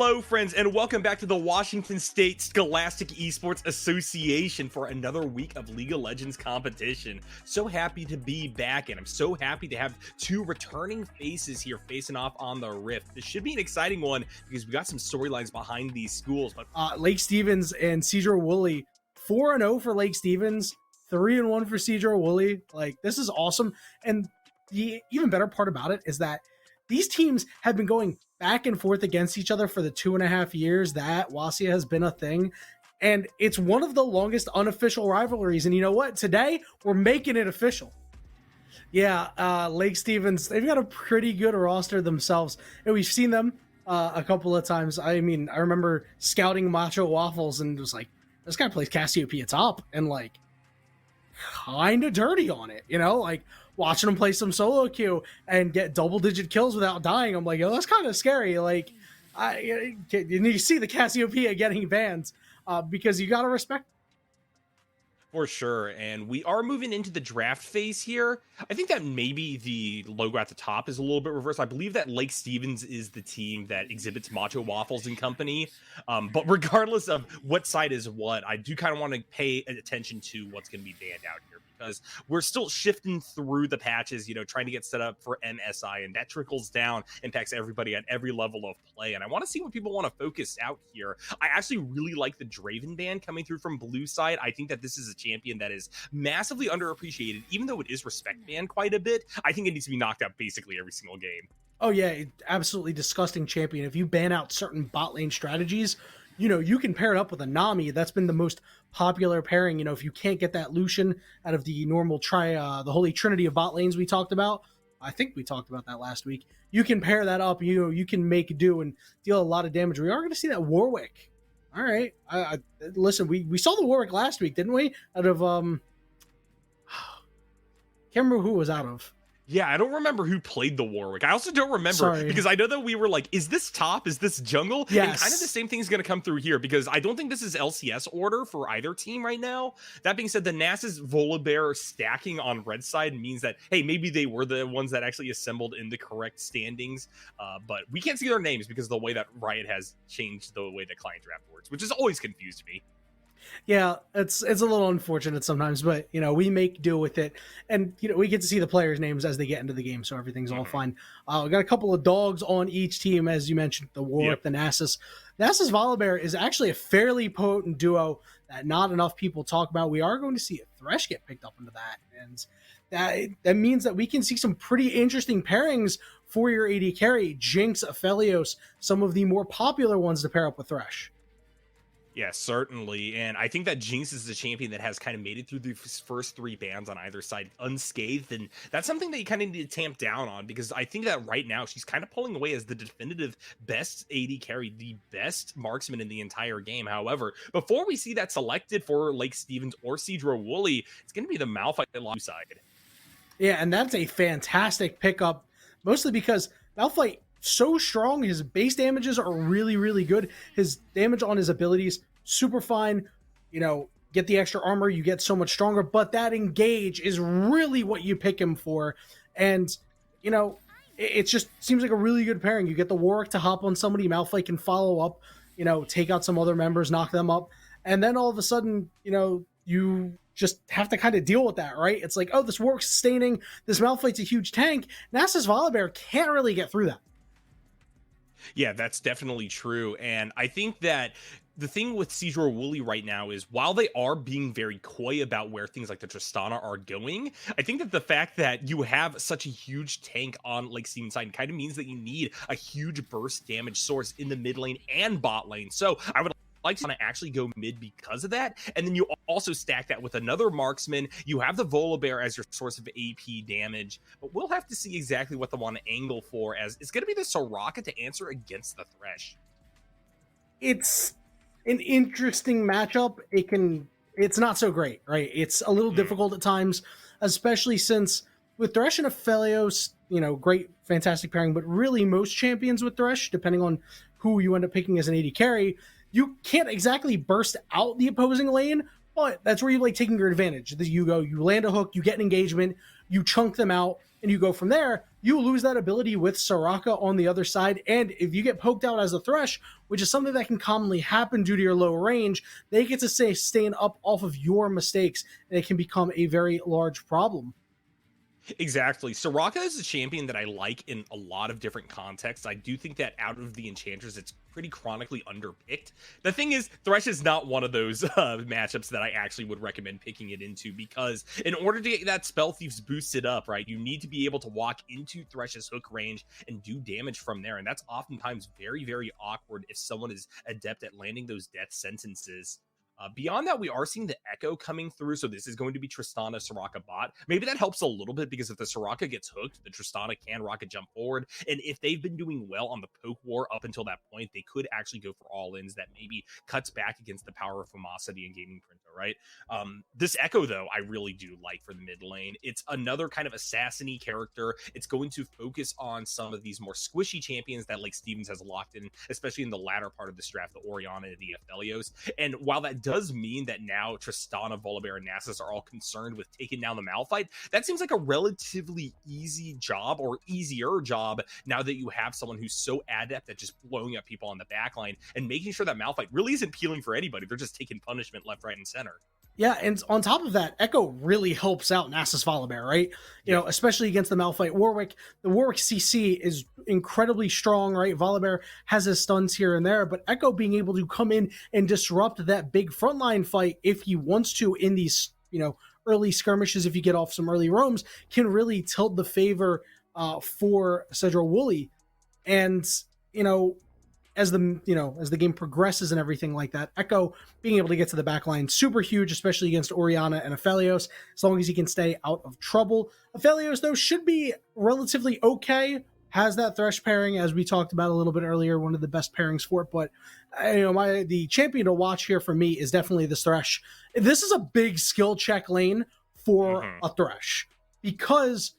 Hello, friends, and welcome back to the Washington State Scholastic Esports Association for another week of League of Legends competition. So happy to be back, and I'm so happy to have two returning faces here facing off on the Rift. This should be an exciting one because we got some storylines behind these schools. But Lake Stevens and Sedro-Woolley, 4-0 for Lake Stevens, 3-1 for Sedro-Woolley. Like, this is awesome. And the even better part about it is that these teams have been going back and forth against each other for the 2.5 years that WSSEA has been a thing. And it's one of the longest unofficial rivalries. And you know what? Today, we're making it official. Yeah, Lake Stevens, they've got a pretty good roster themselves. And we've seen them a couple of times. I mean, I remember scouting Macho Waffles and was like, this guy plays Cassiopeia top and like kind of dirty on it, you know, like watching him play some solo queue and get double-digit kills without dying. I'm like, oh, that's kind of scary. Like, you see the Cassiopeia getting bans because you got to respect. For sure, and we are moving into the draft phase here. I think that maybe the logo at the top is a little bit reversed. I believe that Lake Stevens is the team that exhibits Macho Waffles and company. But regardless of what side is what, I do kind of want to pay attention to what's going to be banned out here because we're still shifting through the patches, you know, trying to get set up for MSI, and that trickles down, impacts everybody at every level of play. And I want to see what people want to focus out here. I actually really like the Draven ban coming through from blue side. I think that this is a champion that is massively underappreciated, even though it is respect banned quite a bit. I think it needs to be knocked out basically every single game. Oh yeah, absolutely disgusting champion. If you ban out certain bot lane strategies, you know, you can pair it up with a Nami. That's been the most popular pairing. You know, if you can't get that Lucian out of the normal the Holy Trinity of bot lanes we talked about, I think we talked about that last week, you can pair that up. You know, you can make do and deal a lot of damage. We are going to see that Warwick. All right. Listen, we saw the Warwick last week, didn't we? Out of can't remember who it was out of. Yeah, I don't remember who played the Warwick. I also don't remember because I know that we were like, is this top? Is this jungle? Yes. And kind of the same thing is going to come through here because I don't think this is LCS order for either team right now. That being said, the NASA's Volibear stacking on red side means that, hey, maybe they were the ones that actually assembled in the correct standings. But we can't see their names because of the way that Riot has changed the way that client draft works, which has always confused me. Yeah, it's a little unfortunate sometimes, but you know, we make do with it, and you know, we get to see the players' names as they get into the game, so everything's all fine. We got a couple of dogs on each team, as you mentioned, the Warwick, the Nasus. Nasus Volibear is actually a fairly potent duo that not enough people talk about. We are going to see a Thresh get picked up into that, and that means that we can see some pretty interesting pairings for your AD carry. Jinx, Aphelios, some of the more popular ones to pair up with Thresh. Yeah, certainly. And I think that Jinx is the champion that has kind of made it through the first three bans on either side unscathed. And that's something that you kind of need to tamp down on because I think that right now she's kind of pulling away as the definitive best AD carry, the best marksman in the entire game. However, before we see that selected for Lake Stevens or Sedro-Woolley, it's going to be the Malphite side. Yeah, and that's a fantastic pickup, mostly because Malphite so strong, his base damages are really, really good. His damage on his abilities, super fine. You know, get the extra armor, you get so much stronger, but that engage is really what you pick him for. And, you know, it just seems like a really good pairing. You get the Warwick to hop on somebody, Malphite can follow up, you know, take out some other members, knock them up. And then all of a sudden, you know, you just have to kind of deal with that, right? It's like, oh, this Warwick's sustaining, this Malphite's a huge tank. Nasus Volibear can't really get through that. Yeah, that's definitely true. And I think that the thing with Sedro-Woolley right now is while they are being very coy about where things like the Tristana are going, I think that the fact that you have such a huge tank on Lake Stevens side kind of means that you need a huge burst damage source in the mid lane and bot lane. So I would like to actually go mid because of that. And then you also stack that with another marksman. You have the Volibear as your source of AP damage, but we'll have to see exactly what they want to angle for, as it's going to be the Soraka to answer against the Thresh. It's an interesting matchup. It's not so great, right? It's a little difficult at times, especially since with Thresh and Aphelios, you know, great, fantastic pairing, but really most champions with Thresh, depending on who you end up picking as an AD carry, you can't exactly burst out the opposing lane, but that's where you like taking your advantage. You land a hook, you get an engagement, you chunk them out, and you go from there, you lose that ability with Soraka on the other side. And if you get poked out as a Thresh, which is something that can commonly happen due to your low range, they get to say staying up off of your mistakes, and it can become a very large problem. Exactly. Soraka is a champion that I like in a lot of different contexts. I do think that out of the enchanters, it's pretty chronically underpicked. The thing is, Thresh is not one of those matchups that I actually would recommend picking it into, because in order to get that Spell Thieves boosted up, right, you need to be able to walk into Thresh's hook range and do damage from there. And that's oftentimes very, very awkward if someone is adept at landing those death sentences. Beyond that, we are seeing the Echo coming through, so this is going to be Tristana Soraka bot. Maybe that helps a little bit, because if the Soraka gets hooked, the Tristana can rocket jump forward, and if they've been doing well on the poke war up until that point, they could actually go for all-ins that maybe cuts back against the power of Famosity and Gaming Printo, right? This Echo, though, I really do like for the mid lane. It's another kind of assassin-y character. It's going to focus on some of these more squishy champions that Lake Stevens has locked in, especially in the latter part of this draft, the Orianna and the Aphelios. And while that does mean that now Tristana, Volibear, and Nasus are all concerned with taking down the Malphite, that seems like a relatively easy job, or easier job, now that you have someone who's so adept at just blowing up people on the backline and making sure that Malphite really isn't peeling for anybody. They're just taking punishment left, right, and center. Yeah, and on top of that, Echo really helps out Nasus Volibear, right? You know, especially against the Malphite Warwick. The Warwick CC is incredibly strong, right? Volibear has his stuns here and there, but Echo being able to come in and disrupt that big frontline fight if he wants to in these, early skirmishes, if you get off some early roams, can really tilt the favor for Sedro-Woolley. And, as the game progresses and everything like that, Echo being able to get to the back line, super huge, especially against Orianna and Aphelios, as long as he can stay out of trouble. Aphelios, though, should be relatively okay. Has that Thresh pairing, as we talked about a little bit earlier, one of the best pairings for it. But the champion to watch here for me is definitely this Thresh. This is a big skill check lane for a Thresh, because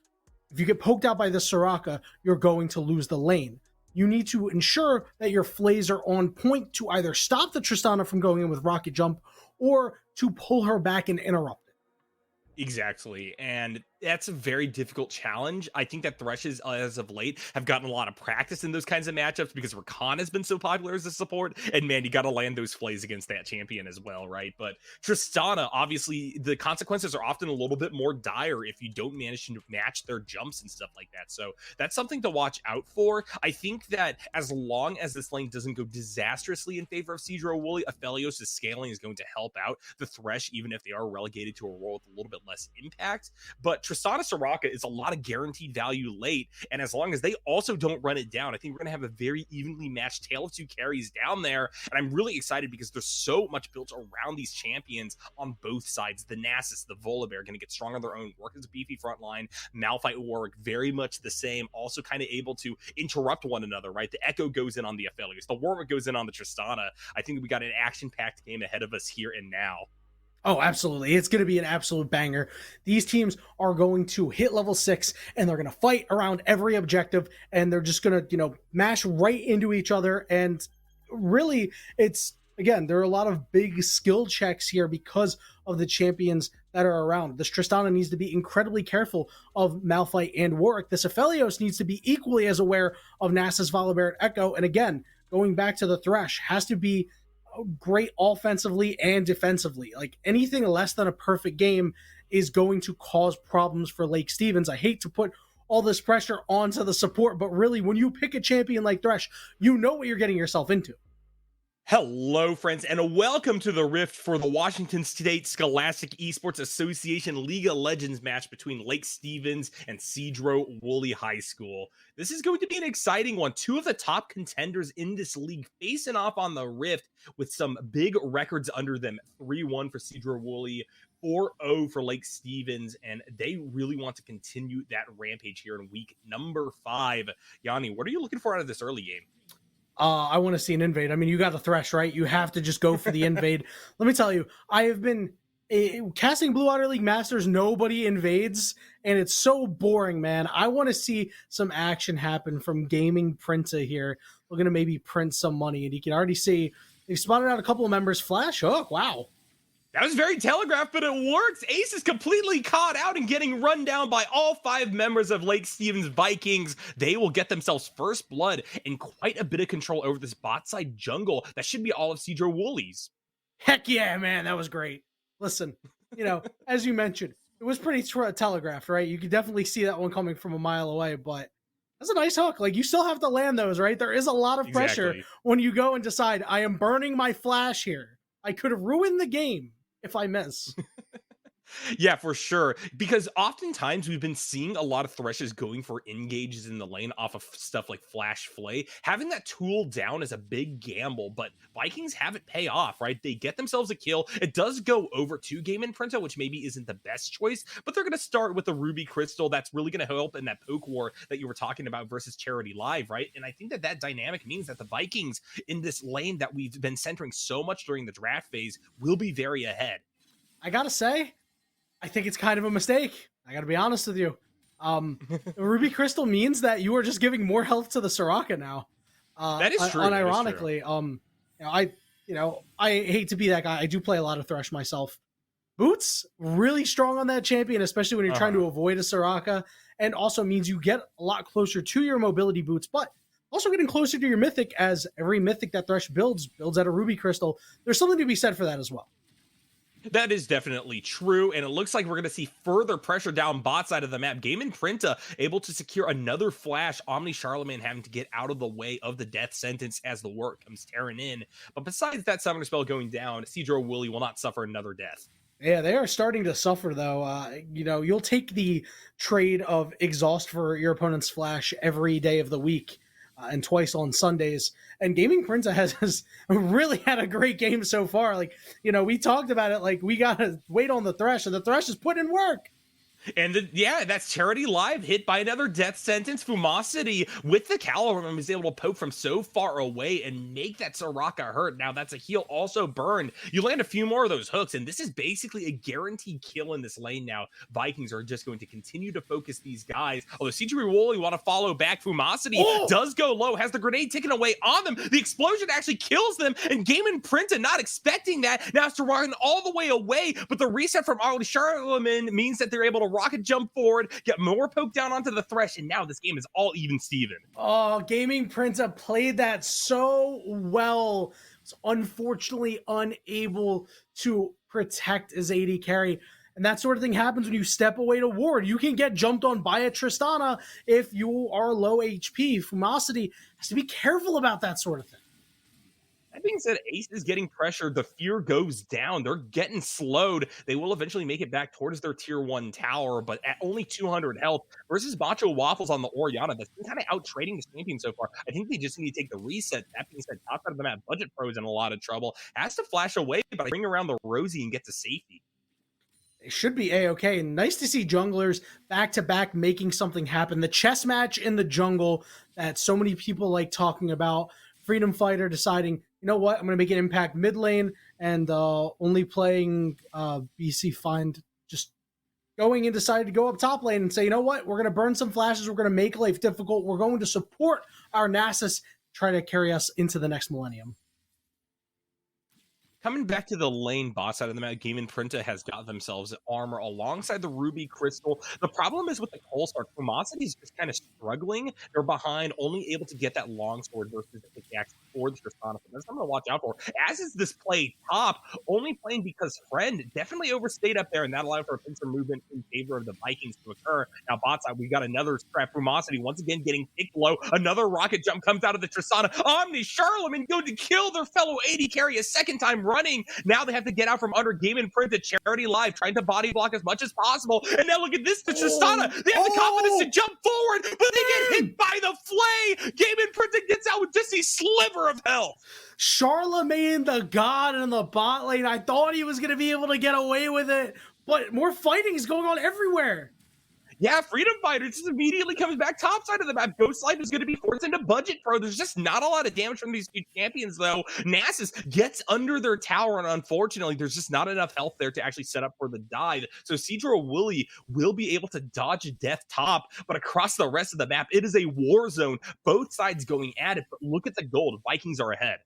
if you get poked out by the Soraka, you're going to lose the lane. You need to ensure that your flays are on point to either stop the Tristana from going in with rocket jump, or to pull her back and interrupt it. Exactly. And that's a very difficult challenge. I think that Threshes, as of late, have gotten a lot of practice in those kinds of matchups, because Rakan has been so popular as a support. And man, you got to land those flays against that champion as well, right? But Tristana, obviously, the consequences are often a little bit more dire if you don't manage to match their jumps and stuff like that. So that's something to watch out for. I think that as long as this lane doesn't go disastrously in favor of Sedro-Woolley, Aphelios' scaling is going to help out the Thresh, even if they are relegated to a role with a little bit less impact. But Tristana Soraka is a lot of guaranteed value late, and as long as they also don't run it down, I think we're going to have a very evenly matched tale of two carries down there, and I'm really excited because there's so much built around these champions on both sides. The Nasus, the Volibear, going to get strong on their own, work as a beefy front line. Malphite Warwick, very much the same, also kind of able to interrupt one another, right? The Echo goes in on the Aphelios, the Warwick goes in on the Tristana. I think we got an action-packed game ahead of us here and now. Oh, absolutely. It's going to be an absolute banger. These teams are going to hit level 6, and they're going to fight around every objective, and they're just going to, mash right into each other. And really, there are a lot of big skill checks here because of the champions that are around. This Tristana needs to be incredibly careful of Malphite and Warwick. This Aphelios needs to be equally as aware of Nasus, Volibear, and Echo. And again, going back to the Thresh, has to be great offensively and defensively. Like, anything less than a perfect game is going to cause problems for Lake Stevens. I hate to put all this pressure onto the support, but really, when you pick a champion like Thresh, you know what you're getting yourself into. Hello, friends, and welcome to the Rift for the Washington State Scholastic Esports Association League of Legends match between Lake Stevens and Sedro-Woolley High School. This is going to be an exciting one. Two of the top contenders in this league facing off on the Rift with some big records under them. 3-1 for Sedro-Woolley, 4-0 for Lake Stevens, and they really want to continue that rampage here in week number 5. Yanni, what are you looking for out of this early game? I want to see an invade. I mean, you got the Thresh, right? You have to just go for the invade. Let me tell you, I have been casting Blue Water League Masters. Nobody invades, and it's so boring, man. I want to see some action happen from Gaming Printa here. We're going to maybe print some money, and you can already see they've spotted out a couple of members. Flash Hook, wow. That was very telegraphed, but it works. Ace is completely caught out and getting run down by all 5 members of Lake Stevens Vikings. They will get themselves first blood and quite a bit of control over this bot side jungle. That should be all of Sedro-Woolley's. Heck yeah, man, that was great. Listen, as you mentioned, it was pretty telegraphed, right? You could definitely see that one coming from a mile away, but that's a nice hook. Like, you still have to land those, right? There is a lot of pressure when you go and decide, I am burning my flash here. I could have ruined the game if I miss. Yeah, for sure. Because oftentimes we've been seeing a lot of Threshes going for engages in the lane off of stuff like Flash Flay. Having that tool down is a big gamble, but Vikings have it pay off, right? They get themselves a kill. It does go over to Game Imprinta, which maybe isn't the best choice, but they're going to start with the Ruby Crystal. That's really going to help in that poke war that you were talking about versus Charity Live, right? And I think that that dynamic means that the Vikings in this lane that we've been centering so much during the draft phase will be very ahead. I gotta say, I think it's kind of a mistake. I got to be honest with you. Ruby Crystal means that you are just giving more health to the Soraka now. That is true. Unironically, I hate to be that guy. I do play a lot of Thresh myself. Boots really strong on that champion, especially when you're trying to avoid a Soraka, and also means you get a lot closer to your mobility boots, but also getting closer to your mythic, as every mythic that Thresh builds out of Ruby Crystal. There's something to be said for that as well. That is definitely true, and it looks like we're going to see further pressure down bot side of the map. Game Imprinta able to secure another flash. Omni Charlemagne having to get out of the way of the death sentence as the work comes tearing in. But besides that summoner spell going down, Sedro-Woolley will not suffer another death. Yeah, they are starting to suffer, though. You'll take the trade of exhaust for your opponent's flash every day of the week. And twice on Sundays. And Gaming Printa has really had a great game so far. Like, we talked about it, like, we got to wait on the Thresh, and the Thresh has put in work. And that's Charity Live hit by another death sentence. Fumosity with the Calirum is able to poke from so far away and make that Soraka hurt. Now that's a heal also burned. You land a few more of those hooks, and this is basically a guaranteed kill in this lane now. Vikings are just going to continue to focus these guys. Although Sedro-Woolley want to follow back. Fumosity does go low, has the grenade taken away on them. The explosion actually kills them, and Game Imprinta not expecting that. Now it's to run all the way away, but the reset from Omni Charlemagne means that they're able to rocket jump forward, get more poke down onto the Thresh, and now this game is all even Steven. Oh, Gaming Printa played that so well. Was unfortunately unable to protect his AD carry. And that sort of thing happens when you step away to ward. You can get jumped on by a Tristana if you are low HP. Fumosity has to be careful about that sort of thing. That being said, Ace is getting pressured. The fear goes down. They're getting slowed. They will eventually make it back towards their tier 1 tower, but at only 200 health versus Macho Waffles on the Orianna. That's been kind of out trading the champion so far. I think they just need to take the reset. That being said, top side of the map, Budget Pro's in a lot of trouble. Has to flash away, but bring around the Rosie and get to safety. It should be A-okay. Nice to see junglers back-to-back making something happen. The chess match in the jungle that so many people like talking about. Freedom Fighter deciding, you know what, I'm going to make an impact mid lane and only playing BC Find, just going and decided to go up top lane and say, you know what, we're going to burn some flashes, we're going to make life difficult, we're going to support our Nasus, try to carry us into the next millennium. Coming back to the lane bot side of the map, Game Imprinta has got themselves armor alongside the Ruby Crystal. The problem is with the Coalstar, Fumosity is just kind of struggling. They're behind, only able to get that longsword versus the pickaxe for the Tristana. That's something to watch out for. As is this play top, only playing because Friend definitely overstayed up there, and that allowed for a pincer movement in favor of the Vikings to occur. Now, bot side, we got another scrap. Fumosity once again getting picked low. Another rocket jump comes out of the Tristana. Omni Charlemagne going to kill their fellow AD carry a second time running. Now they have to get out from under Game Imprinta. Charity Live trying to body block as much as possible. And now look at this, the Tristana. They have the confidence to jump forward, but they get hit by the Flay. Game Imprinta gets out with just a sliver of health. Charlemagne, the god in the bot lane. I thought he was going to be able to get away with it, but more fighting is going on everywhere. Yeah, Freedom Fighter just immediately comes back top side of the map. Ghost Life is going to be forced into Budget Pro. There's just not a lot of damage from these two champions, though. Nasus gets under their tower, and unfortunately, there's just not enough health there to actually set up for the dive. So Sedro-Woolley will be able to dodge death top, but across the rest of the map, it is a war zone. Both sides going at it, but look at the gold. Vikings are ahead.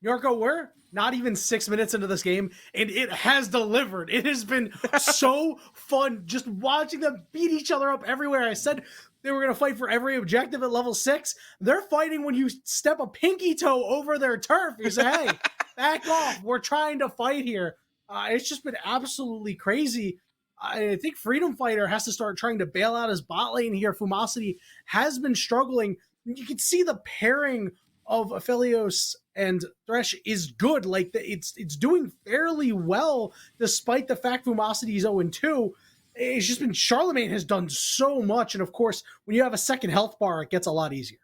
Yorko, we're not even 6 minutes into this game, and it has delivered. It has been so fun just watching them beat each other up everywhere. I said they were going to fight for every objective at level 6. They're fighting when you step a pinky toe over their turf. You say, hey, back off. We're trying to fight here. It's just been absolutely crazy. I think Freedom Fighter has to start trying to bail out his bot lane here. Fumosity has been struggling. You can see the pairing of Aphelios and Thresh is good. Like, it's doing fairly well, despite the fact Fumosity is 0-2. It's just been Charlemagne has done so much. And of course, when you have a second health bar, it gets a lot easier.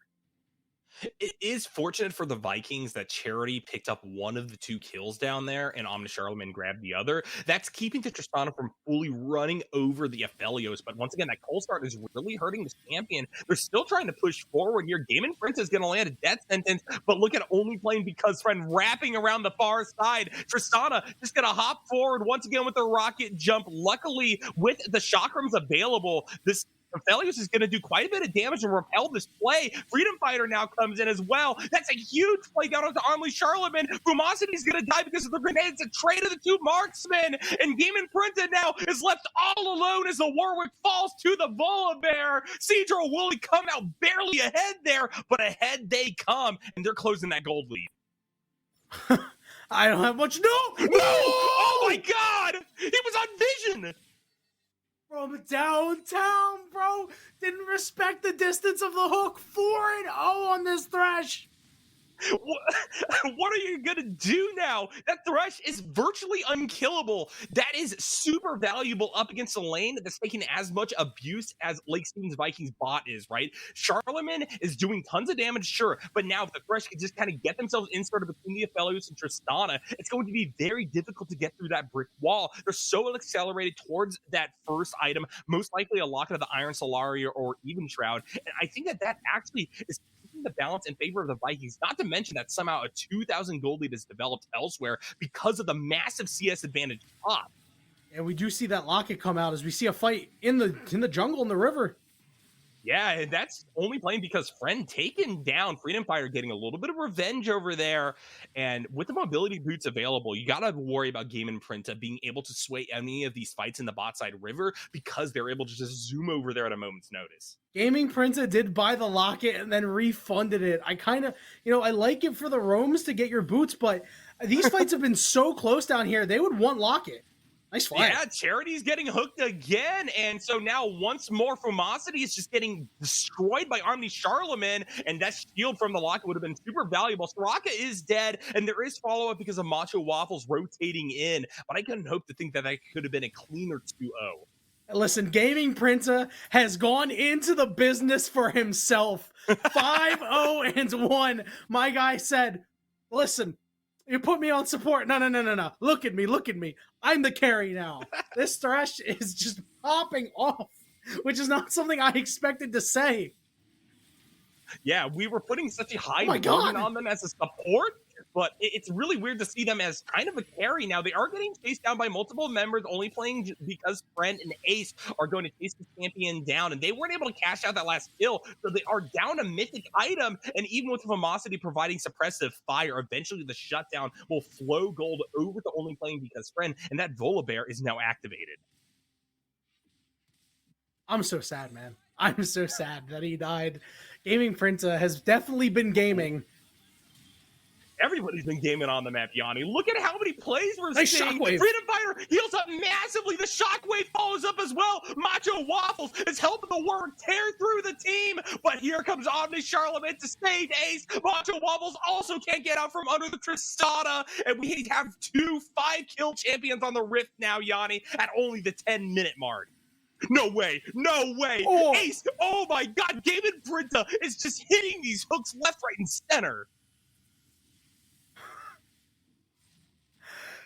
It is fortunate for the Vikings that Charity picked up one of the 2 kills down there and Omni Charlemagne grabbed the other. That's keeping the Tristana from fully running over the Aphelios. But once again, that cold start is really hurting the champion. They're still trying to push forward here. Game Prince is going to land a death sentence, but look at only playing because friend wrapping around the far side. Tristana just going to hop forward once again with the rocket jump. Luckily, with the chakrams available, this Aphelios is going to do quite a bit of damage and repel this play. Freedom Fighter now comes in as well. That's a huge play down onto Omni Charlemagne. Fumosity is going to die because of the grenade. It's a trade of the 2 marksmen. And Game Imprinted now is left all alone as the Warwick falls to the Volibear. Sedro-Woolley come out barely ahead there, but ahead they come. And they're closing that gold lead. I don't have much. No! Oh my God! He was on vision! From downtown, bro. Didn't respect the distance of the hook. 4-0 on this Thresh. What are you going to do now? That Thresh is virtually unkillable. That is super valuable up against a lane that's taking as much abuse as Lake Stevens Vikings bot is, right? Charlemagne is doing tons of damage, sure, but now if the Thresh can just kind of get themselves inserted between the Aphelios and Tristana, it's going to be very difficult to get through that brick wall. They're so accelerated towards that first item, most likely a locket of the Iron Solaria or even Shroud, and I think that actually is the balance in favor of the Vikings, not to mention that somehow a 2,000 gold lead is developed elsewhere because of the massive CS advantage top. And we do see that locket come out as we see a fight in the jungle in the river. Yeah, and that's only playing because Friend taken down, Freedom Fighter getting a little bit of revenge over there. And with the mobility boots available, you got to worry about Game Imprint being able to sway any of these fights in the bot side river because they're able to just zoom over there at a moment's notice. Gaming Prince did buy the locket and then refunded it. I kind of, I like it for the roams to get your boots, but these fights have been so close down here. They would want locket. Nice fight. Yeah, Charity's getting hooked again. And so now once more, Fumosity is just getting destroyed by Omni Charlemagne. And that shield from the locket would have been super valuable. Soraka is dead. And there is follow-up because of Macho Waffles rotating in. But I couldn't hope to think that could have been a cleaner 2-0. Listen, Gaming Printa has gone into the business for himself. 5-0-1. My guy said, listen, you put me on support. No. Look at me. I'm the carry now. This Thresh is just popping off, which is not something I expected to say. Yeah, we were putting such a high burden on them as a support, but it's really weird to see them as kind of a carry now. They are getting chased down by multiple members, only playing because Friend and Ace are going to chase the champion down, and they weren't able to cash out that last kill, so they are down a mythic item, and even with Fumosity providing suppressive fire, eventually the shutdown will flow gold over to only playing because Friend, and that Volibear is now activated. I'm so sad, man. I'm so sad that he died. Gaming Printa has definitely been gaming. Everybody's been gaming on the map, Yanni. Look at how many plays we're seeing. Shockwave. Freedom Fighter heals up massively. The Shockwave follows up as well. Macho Waffles is helping the Warwick tear through the team. But here comes Omni Charlemagne to save Ace. Macho Waffles also can't get out from under the Tristana. And we have 2 5-kill champions on the Rift now, Yanni, at only the 10-minute mark. No way. Oh. Ace, oh my God. David Brinta is just hitting these hooks left, right, and center.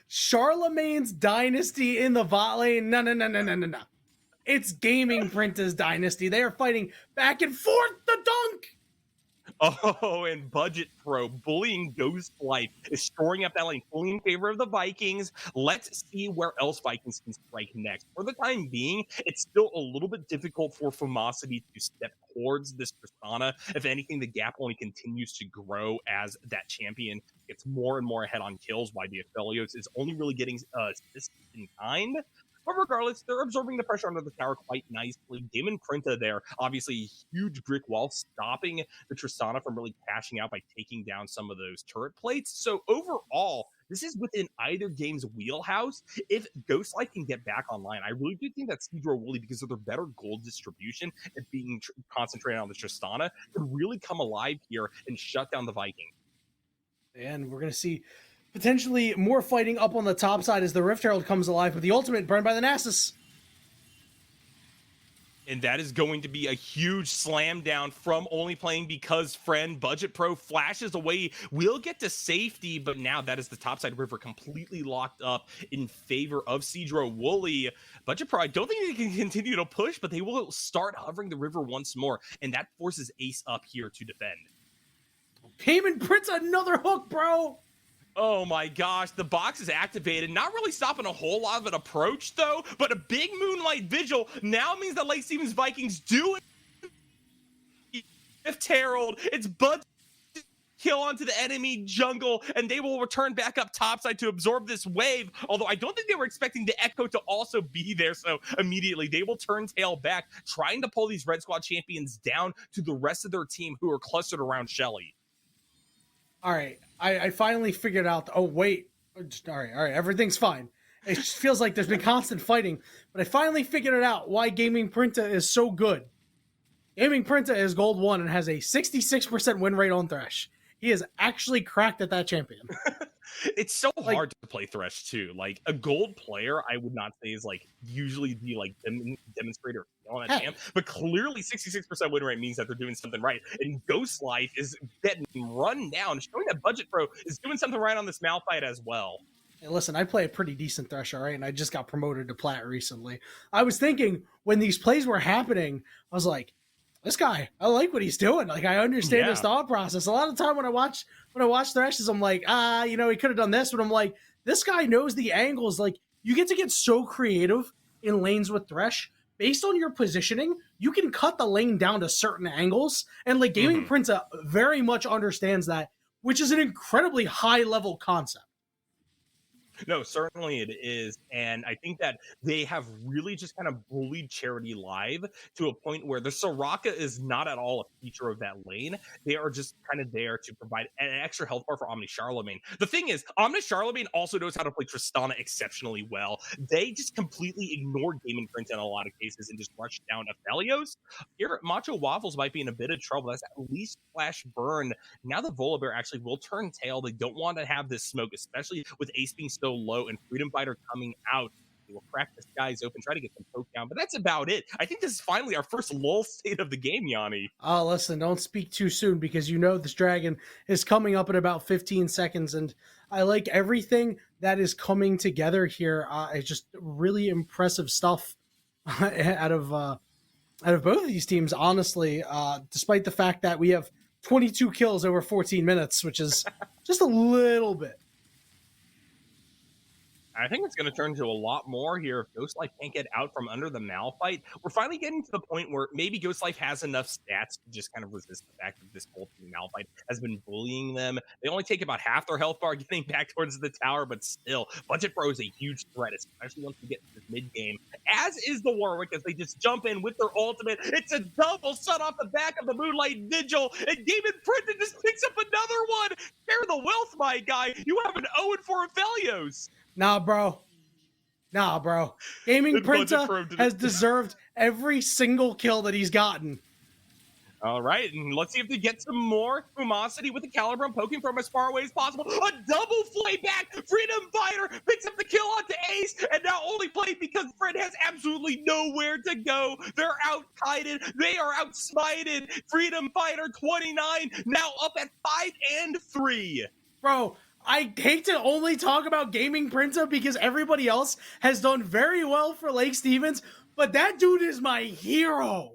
Charlemagne's dynasty in the bot lane. No. It's Gaming Printa's dynasty. They are fighting back and forth the dunk. Oh, and Budget Pro bullying Ghost Life is storing up that lane fully in favor of the Vikings. Let's see where else Vikings can strike next. For the time being, it's still a little bit difficult for Fumosity to step towards this persona. If anything, the gap only continues to grow as that champion gets more and more ahead on kills, while the Aphelios is only really getting assists in kind. But regardless, they're absorbing the pressure under the tower quite nicely. Damon Printa there, obviously a huge brick wall, stopping the Tristana from really cashing out by taking down some of those turret plates. So overall, this is within either game's wheelhouse. If Ghostlight can get back online, I really do think that Sedro-Woolley, because of their better gold distribution and being concentrated on the Tristana, could really come alive here and shut down the Viking. And we're going to see potentially more fighting up on the top side as the Rift Herald comes alive with the ultimate burned by the Nasus. And that is going to be a huge slam down from Only Playing Because Friend. Budget Pro flashes away. We'll get to safety, but now that is the topside river completely locked up in favor of Sedro-Woolley. Budget Pro, I don't think they can continue to push, but they will start hovering the river once more, and that forces Ace up here to defend. Cayman Prince, another hook, bro! Oh my gosh, the box is activated. Not really stopping a whole lot of an approach, though, but a big Moonlight Vigil now means that Lake Stevens Vikings do it. Rift Herald, it's Bud kill onto the enemy jungle, and they will return back up topside to absorb this wave, although I don't think they were expecting the Echo to also be there, so immediately they will turn tail back, trying to pull these Red Squad champions down to the rest of their team who are clustered around Shelly. All right, I finally figured out. Oh, wait. All right, everything's fine. It just feels like there's been constant fighting, but I finally figured it out why Gaming Printa is so good. Gaming Printa is gold 1 and has a 66% win rate on Thresh. He is actually cracked at that champion. It's so hard to play Thresh too. Like a gold player, I would not say is like usually the like demonstrator on that champ, but clearly 66% win rate means that they're doing something right. And Ghost Life is getting run down, showing that Budget Pro is doing something right on this Malphite as well. Hey, listen, I play a pretty decent Thresh, all right, and I just got promoted to Plat recently. I was thinking when these plays were happening, I was like, this guy, I like what he's doing. Like, I understand his thought process. A lot of the time when I watch Thrashes, I'm like, he could have done this, but I'm like, this guy knows the angles. Like, you get to get so creative in lanes with Thresh. Based on your positioning, you can cut the lane down to certain angles. And like Gaming Printa very much understands that, which is an incredibly high level concept. No, certainly it is. And I think that they have really just kind of bullied Charity Live to a point where the Soraka is not at all a feature of that lane. They are just kind of there to provide an extra health bar for Omni Charlemagne. The thing is, Omni Charlemagne also knows how to play Tristana exceptionally well. They just completely ignore Gaming Print in a lot of cases and just rush down Aphelios. Here, Macho Waffles might be in a bit of trouble. That's at least Flash Burn. Now the Volibear actually will turn tail. They don't want to have this smoke, especially with Ace being so low and Freedom Fighter coming out. They will crack the skies open, try to get some poke down, but that's about it. I think this is finally our first lull state of the game, Yanni. Oh, listen, don't speak too soon because you know this dragon is coming up in about 15 seconds, and I like everything that is coming together here. It's just really impressive stuff out of both of these teams, honestly, despite the fact that we have 22 kills over 14 minutes, which is just a little bit. I think it's going to turn to a lot more here if Ghost Life can't get out from under the Malphite. We're finally getting to the point where maybe Ghost Life has enough stats to just kind of resist the fact that this whole team Malphite has been bullying them. They only take about half their health bar getting back towards the tower, but still, Budget Pro is a huge threat, especially once we get to this mid-game, as is the Warwick, as they just jump in with their ultimate. It's a double shut off the back of the Moonlight Vigil, and Damon Printon just picks up another one. Share the wealth, my guy. You have an 0-4 Aphelios. Nah, bro. Gaming Printa has deserved every single kill that he's gotten. All right, and let's see if they get some more Fumosity with the Caliber poking from as far away as possible. A double flay back. Freedom Fighter picks up the kill onto Ace, and now Only Played Because Fred has absolutely nowhere to go. They're out-kited. They are out-smited. Freedom Fighter 29, now up at 5 and 3. Bro, I hate to only talk about Gaming Printa because everybody else has done very well for Lake Stevens, but that dude is my hero.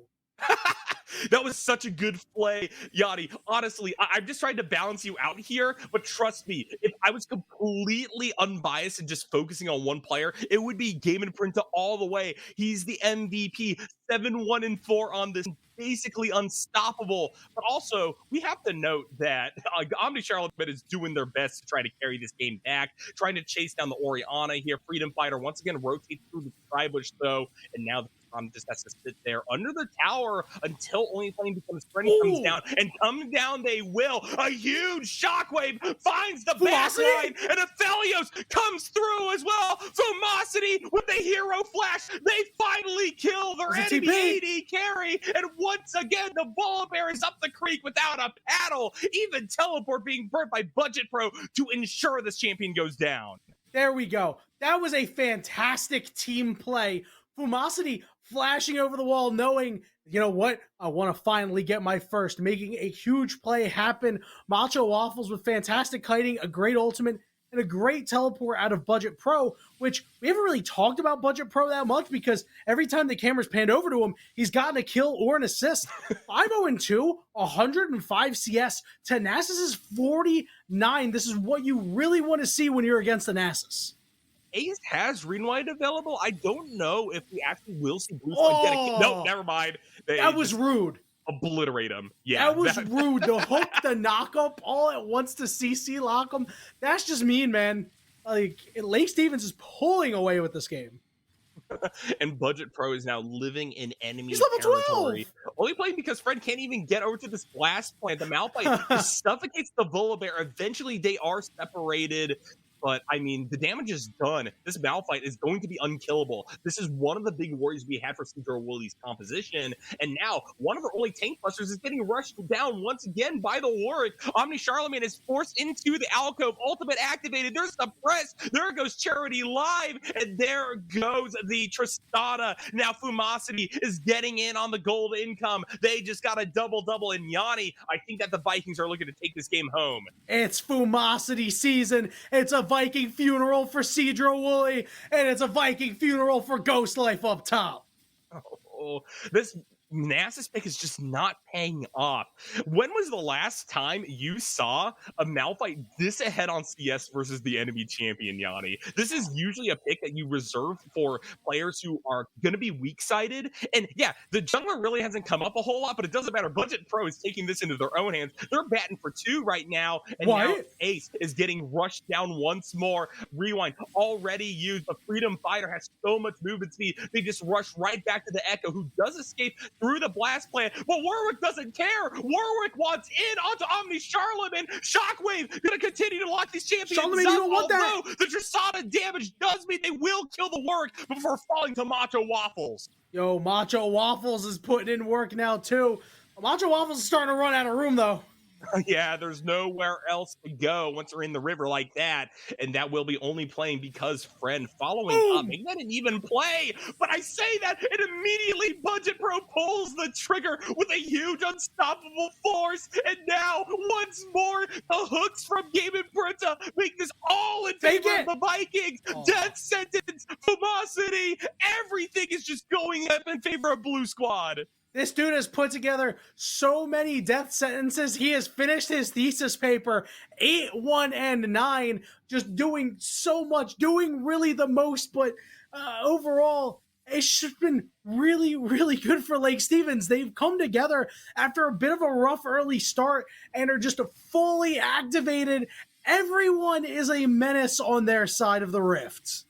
That was such a good play, Yanni. Honestly, I'm just trying to balance you out here, but trust me, if I was completely unbiased and just focusing on one player, it would be Game and Printa all the way. He's the MVP, 7-1-4 on this, basically unstoppable. But also, we have to note that Omni Charlotte is doing their best to try to carry this game back, trying to chase down the Orianna here. Freedom Fighter once again rotates through the Tribush, though, and now the just has to sit there under the tower until Only Flame becomes friendly comes down, and come down they will. A huge shockwave finds the back line, and Aphelios comes through as well. Fumosity with the hero flash. They finally kill their enemy AD carry, and once again, the Volibear is up the creek without a paddle. Even teleport being burnt by Budget Pro to ensure this champion goes down. There we go. That was a fantastic team play. Fumosity flashing over the wall, knowing, you know what, I want to finally get my first, making a huge play happen. Macho Waffles with fantastic kiting, a great ultimate, and a great teleport out of Budget Pro, which we haven't really talked about Budget Pro that much because every time the camera's panned over to him, he's gotten a kill or an assist. 5-0-2, 105 CS to Nasus's 49. This is what you really want to see when you're against the Nasus. Ace has Rewind available. I don't know if we actually will see Blue Swan get a kill. No, never mind. That was rude. Obliterate him. Yeah, that was rude. The hook, the knock-up, all at once to CC lock him. That's just mean, man. Like, Lake Stevens is pulling away with this game. And Budget Pro is now living in enemy He's level territory. 12. Only playing because Fred can't even get over to this blast plant. The Malphite suffocates the Volibear. Eventually, they are separated. But, I mean, the damage is done. This Malphite is going to be unkillable. This is one of the big worries we had for Sedro-Woolley's composition. And now, one of their only tank busters is getting rushed down once again by the Warwick. Omni Charlemagne is forced into the alcove. Ultimate activated. There's the press. There goes Charity Live. And there goes the Tristana. Now, Fumosity is getting in on the gold income. They just got a double-double. And Yanni, I think that the Vikings are looking to take this game home. It's Fumosity season. It's a Viking funeral for Sedro-Woolley, and it's a Viking funeral for Ghost Life up top. Oh, this Nasus pick is just not paying off. When was the last time you saw a Malphite this ahead on CS versus the enemy champion, Yanni? This is usually a pick that you reserve for players who are going to be weak-sided. And yeah, the jungler really hasn't come up a whole lot, but it doesn't matter. Budget Pro is taking this into their own hands. They're batting for 2 right now, and now Ace is getting rushed down once more. Rewind already used. The Freedom Fighter has so much movement speed. They just rush right back to the Echo, who does escape through the blast plant, but Warwick doesn't care. Warwick wants in onto Omni Charlemagne. Shockwave gonna continue to lock these champions Charlemagne, up. you don't want that. The Tristana damage does mean they will kill the Warwick before falling to Macho Waffles. Yo, Macho Waffles is putting in work now too. Macho Waffles is starting to run out of room though. Yeah, there's nowhere else to go once they're in the river like that, and that will be only playing because Friend following up. Maybe that didn't even play, but I say that, and immediately Budget Pro pulls the trigger with a huge unstoppable force, and now, once more, the hooks from Game and Brenta make this all in favor of the Vikings. Death sentence, Fumosity, everything is just going up in favor of Blue Squad. This dude has put together so many death sentences. He has finished his thesis paper 8, 1, and 9, just doing so much, doing really the most. But overall, it's just been really, really good for Lake Stevens. They've come together after a bit of a rough early start and are just fully activated. Everyone is a menace on their side of the rift.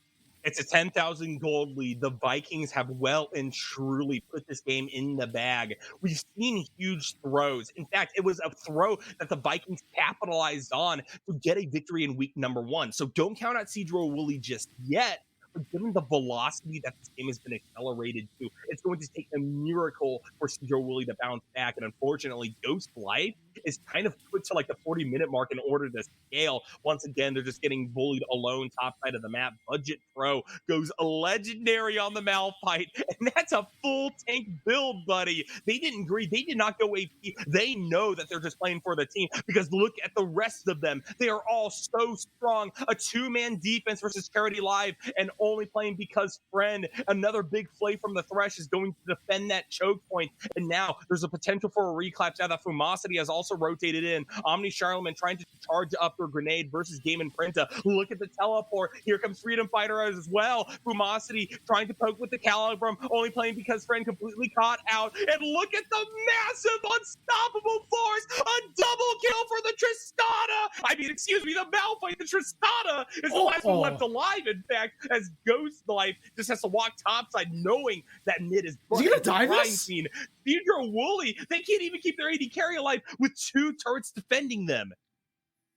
It's a 10,000 gold lead. The Vikings have well and truly put this game in the bag. We've seen huge throws. In fact, it was a throw that the Vikings capitalized on to get a victory in week number 1. So don't count out Sedro-Woolley just yet. But given the velocity that this game has been accelerated to, it's going to take a miracle for Sedro-Woolley to bounce back. And unfortunately, Ghost Life is kind of put to like the 40-minute mark in order to scale. Once again, they're just getting bullied alone top side of the map. Budget Pro goes legendary on the Malphite, and that's a full tank build, buddy. They didn't greed. They did not go AP. They know that they're just playing for the team because look at the rest of them. They are all so strong. A 2-man defense versus Charity Live, and only playing because Friend, another big play from the Thresh, is going to defend that choke point. And now there's a potential for a reclap now that Fumosity has also rotated in. Omni Charlemagne trying to charge up their grenade versus Game and Printa. Look at the teleport. Here comes Freedom Fighter as well. Fumosity trying to poke with the Calibrum, only playing because Friend completely caught out. And look at the massive unstoppable force. A double kill for the Tristana. I mean, excuse me, the Malphite. The Tristana is the last one left alive, in fact, as Ghost Life just has to walk topside knowing that mid is he gonna die this? Sedro-Woolley, they can't even keep their AD carry alive with 2 turrets defending them.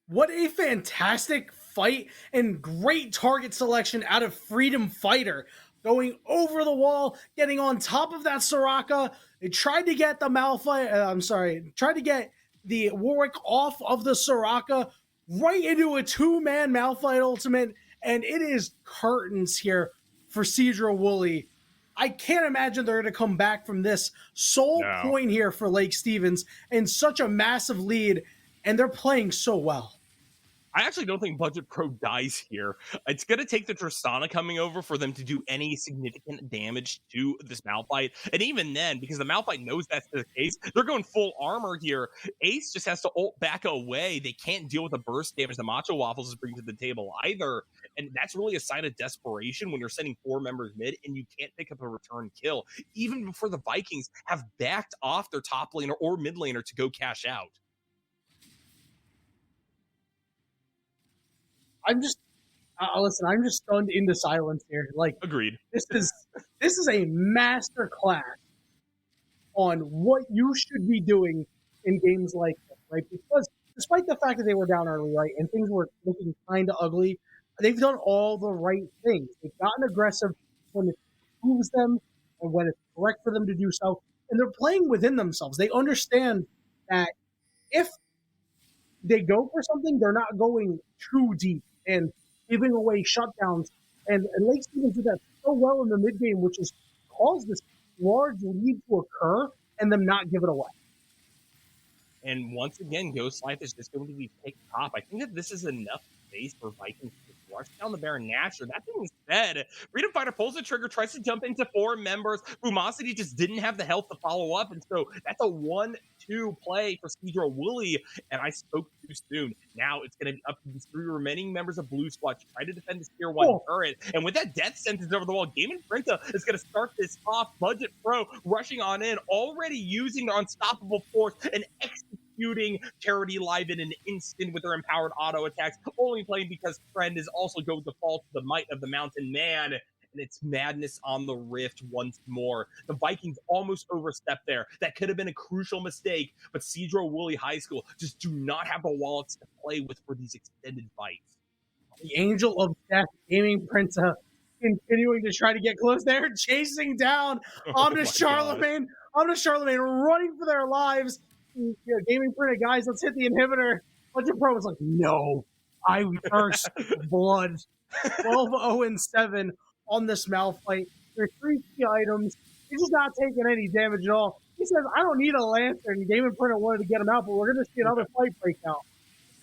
What a fantastic fight and great target selection out of Freedom Fighter. Going over the wall, getting on top of that Soraka. They tried to get the Malphite, tried to get the Warwick off of the Soraka, right into a 2-man Malphite ultimate, and it is curtains here for Sedro-Woolley. I can't imagine they're going to come back from this sole point here for Lake Stevens and such a massive lead, and they're playing so well. I actually don't think Budget Pro dies here. It's going to take the Tristana coming over for them to do any significant damage to this Malphite. And even then, because the Malphite knows that's the case, they're going full armor here. Ace just has to ult back away. They can't deal with the burst damage the Macho Waffles is bringing to the table either. And that's really a sign of desperation when you're sending 4 members mid and you can't pick up a return kill, even before the Vikings have backed off their top laner or mid laner to go cash out. I'm just stunned into silence here. Like, agreed. This is a master class on what you should be doing in games like this, right? Because despite the fact that they were down early, right, and things were looking kind of ugly, they've done all the right things. They've gotten aggressive when it moves them and when it's correct for them to do so, and they're playing within themselves. They understand that if they go for something, they're not going too deep and giving away shutdowns. And Lake Stevens did that so well in the mid game, which has caused this large lead to occur and them not give it away. And once again, Ghost Life is just going to be picked top. I think that this is enough space for Vikings to rush down the Baron Nashor. That being said, Freedom Fighter pulls the trigger, tries to jump into 4 members. Fumosity just didn't have the health to follow up. And so that's a 1-2 play for Sedro-Woolley. And I spoke too soon. Now it's going to be up to these 3 remaining members of Blue Squad to try to defend this tier 1 turret. And with that death sentence over the wall, Game and Printa is going to start this off. Budget Pro rushing on in, already using their unstoppable force and executing Charity Live in an instant with their empowered auto attacks, only playing because Friend is also going to fall to the might of the Mountain Man. And it's madness on the Rift once more. The Vikings almost overstepped there. That could have been a crucial mistake, but Sedro-Woolley High School just do not have the wallets to play with for these extended fights. The Angel of Death, Gaming Prince, continuing to try to get close there, chasing down Omnis Charlemagne. Omnis Charlemagne running for their lives. Gaming Prince, guys, let's hit the inhibitor. Budget Pro was like, no, I thirst blood. 12-0-7 on this Malphite. There's 3 key items. He's just not taking any damage at all. He says, I don't need a lantern. Game and Printer wanted to get him out, but we're going to see another fight break out.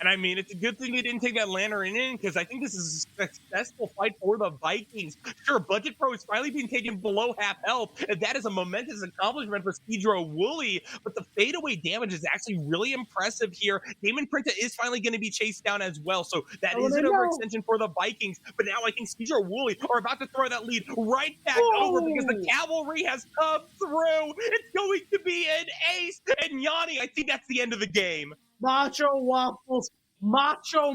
And I mean, it's a good thing they didn't take that lantern in, because I think this is a successful fight for the Vikings. Sure, Budget Pro is finally being taken below half health, and that is a momentous accomplishment for Sedro-Woolley, but the fadeaway damage is actually really impressive here. Game and Printa is finally going to be chased down as well, so that is an overextension for the Vikings, but now I think Sedro-Woolley are about to throw that lead right back over, because the cavalry has come through. It's going to be an ace, and Yanni, I think that's the end of the game. Macho Waffles, macho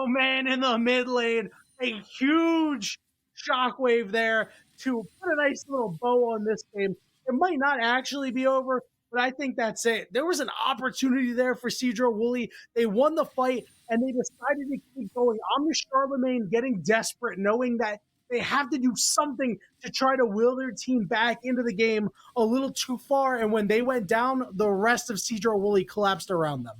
man in the mid lane. A huge shockwave there to put a nice little bow on this game. It might not actually be over, but I think that's it. There was an opportunity there for Sedro-Woolley. They won the fight, and they decided to keep going. Omnis Charlemagne getting desperate, knowing that they have to do something to try to will their team back into the game a little too far, and when they went down, the rest of Sedro-Woolley collapsed around them.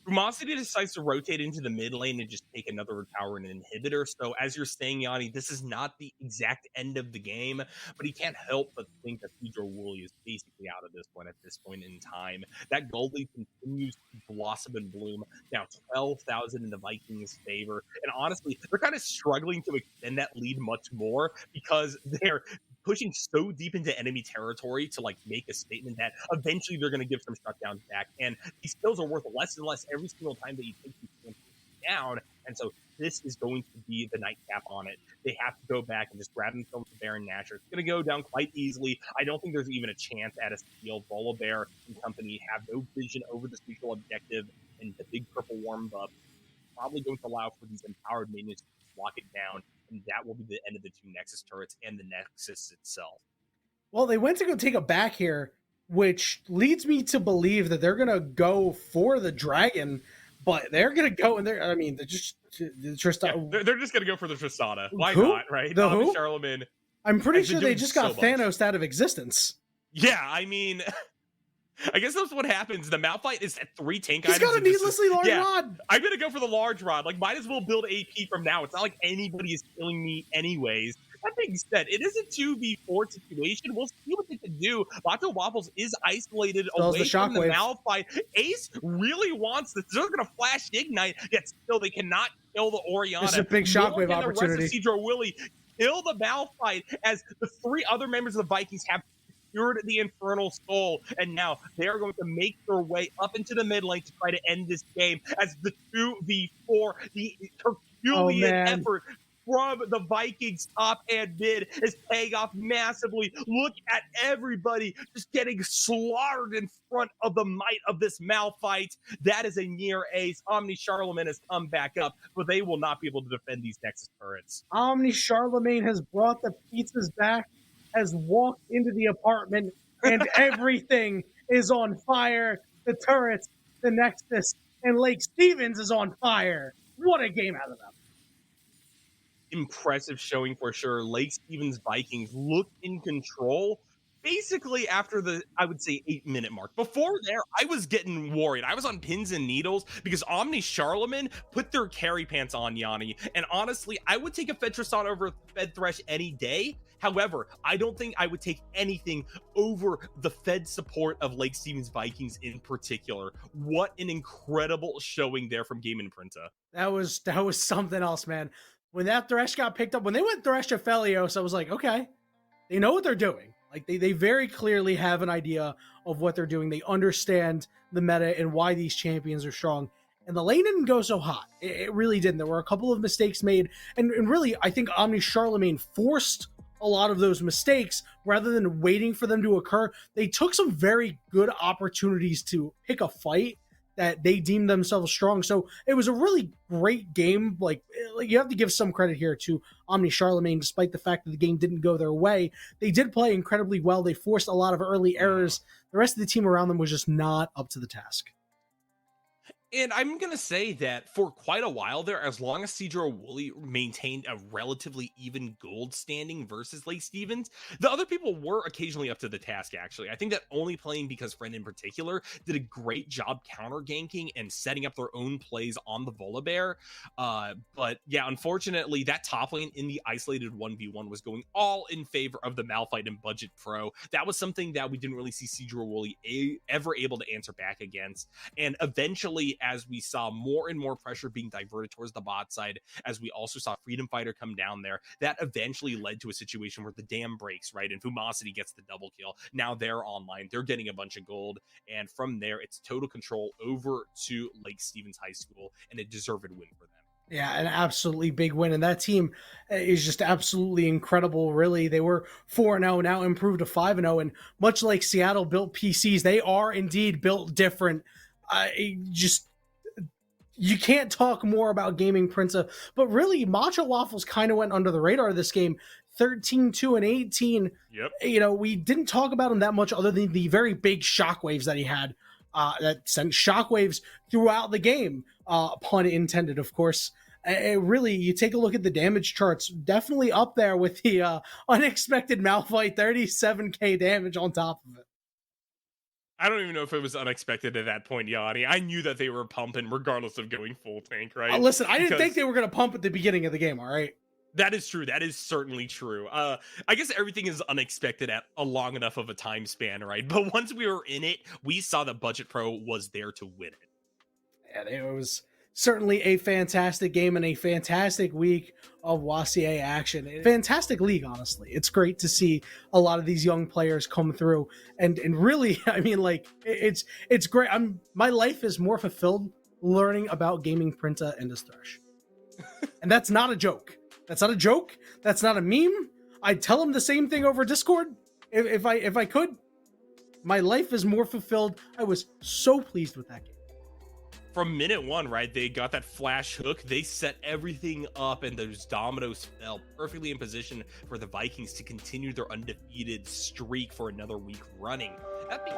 Umosity decides to rotate into the mid lane and just take another tower and an inhibitor. So as you're saying, Yanni, this is not the exact end of the game, but he can't help but think that Sedro-Woolley is basically out of this one at this point in time. That gold lead continues to blossom and bloom. Now 12,000 in the Vikings' favor. And honestly, they're kind of struggling to extend that lead much more because they're pushing so deep into enemy territory to like make a statement that eventually they're going to give some shutdowns back. And these kills are worth less and less every single time that you take these champions down. And so this is going to be the nightcap on it. They have to go back and just grab themselves the Baron Nashor. It's going to go down quite easily. I don't think there's even a chance at a steal. Volibear and company have no vision over the crucial objective, and the big purple warm buff probably going to allow for these empowered minions to lock it down, and that will be the end of the two Nexus turrets and the Nexus itself. Well, they went to go take a back here, which leads me to believe that they're going to go for the dragon, but they're going to go in there. I mean, they're just Tristana. Yeah, they're just going to go for the Tristana. Why who? not, right? The who? Charlemagne. I'm pretty sure they just got Thanos out of existence. Yeah, I mean, I guess that's what happens. The Malphite is at 3 tank He's items. He's got a needlessly large rod. I'm going to go for the large rod. Like, might as well build AP from now. It's not like anybody is killing me anyways. That being said, it is a 2v4 situation. We'll see what they can do. Macho Waffles is isolated away from the Malphite. Ace really wants this. They're going to flash Ignite, yet still they cannot kill the Orianna. This is a big shockwave opportunity. The rest of Sedro-Woolley kill the Malphite as the 3 other members of the Vikings have secured the Infernal Soul, and now they are going to make their way up into the mid lane to try to end this game as the 2v4, the Herculean effort from the Vikings top and mid is paying off massively. Look at everybody just getting slaughtered in front of the might of this Malphite. That is a near ace. Omni Charlemagne has come back up, but they will not be able to defend these Nexus turrets. Omni Charlemagne has brought the pizzas back, has walked into the apartment, and everything is on fire. The turrets, the Nexus, and Lake Stevens is on fire. What a game out of them. Impressive showing for sure. Lake Stevens Vikings looked in control basically after the, I would say, 8-minute mark. Before there, I was getting worried. I was on pins and needles because Omni Charlemagne put their carry pants on, Yanni. And honestly, I would take a Fed Tristan over Fed Thresh any day. However, I don't think I would take anything over the Fed support of Lake Stevens Vikings in particular. What an incredible showing there from Game Imprinta. That was something else, man. When that Thresh got picked up, when they went Thresh to Felios, I was like, okay, they know what they're doing. Like they very clearly have an idea of what they're doing. They understand the meta and why these champions are strong. And the lane didn't go so hot. It really didn't. There were a couple of mistakes made. And really, I think Omni Charlemagne forced a lot of those mistakes rather than waiting for them to occur. They took some very good opportunities to pick a fight that they deemed themselves strong. So it was a really great game. Like you have to give some credit here to Omni Charlemagne, despite the fact that the game didn't go their way. They did play incredibly well. They forced a lot of early errors. The rest of the team around them was just not up to the task. And I'm going to say that for quite a while there, as long as Sedro-Woolley maintained a relatively even gold standing versus Lake Stevens, the other people were occasionally up to the task, actually. I think that Only Playing Because Friend in particular did a great job counter ganking and setting up their own plays on the Volibear. But yeah, unfortunately, that top lane in the isolated 1v1 was going all in favor of the Malphite and Budget Pro. That was something that we didn't really see Sedro-Woolley ever able to answer back against. And eventually, as we saw more and more pressure being diverted towards the bot side, as we also saw Freedom Fighter come down there, that eventually led to a situation where the dam breaks, right? And Fumosity gets the double kill. Now they're online. They're getting a bunch of gold. And from there, it's total control over to Lake Stevens High School, and a deserved win for them. Yeah, an absolutely big win. And that team is just absolutely incredible, really. They were 4-0, now improved to 5-0. And much like Seattle built PCs, they are indeed built different. You can't talk more about Gaming Printa, but really, Macho Waffles kind of went under the radar of this game. 13-2 and 18. Yep. You know, we didn't talk about him that much other than the very big shockwaves that he had that sent shockwaves throughout the game, pun intended, of course. Really, you take a look at the damage charts, definitely up there with the unexpected Malphite, 37k damage on top of it. I don't even know if it was unexpected at that point, Yanni. I knew that they were pumping regardless of going full tank, right? Listen, I didn't Because think they were going to pump at the beginning of the game, all right? that is true. That is certainly true. I guess everything is unexpected at a long enough of a time span, right? But once we were in it, we saw that Budget Pro was there to win it. And it was certainly a fantastic game and a fantastic week of WSSEA action. Fantastic league, honestly. It's great to see a lot of these young players come through, and really, I mean, like it's great. My life is more fulfilled learning about gaming Printa and Thresh, and that's not a joke. That's not a joke. That's not a meme. I'd tell him the same thing over Discord if I could. My life is more fulfilled. I was so pleased with that game. From minute one, right, they got that flash hook, they set everything up, and those dominoes fell perfectly in position for the Vikings to continue their undefeated streak for another week running. That being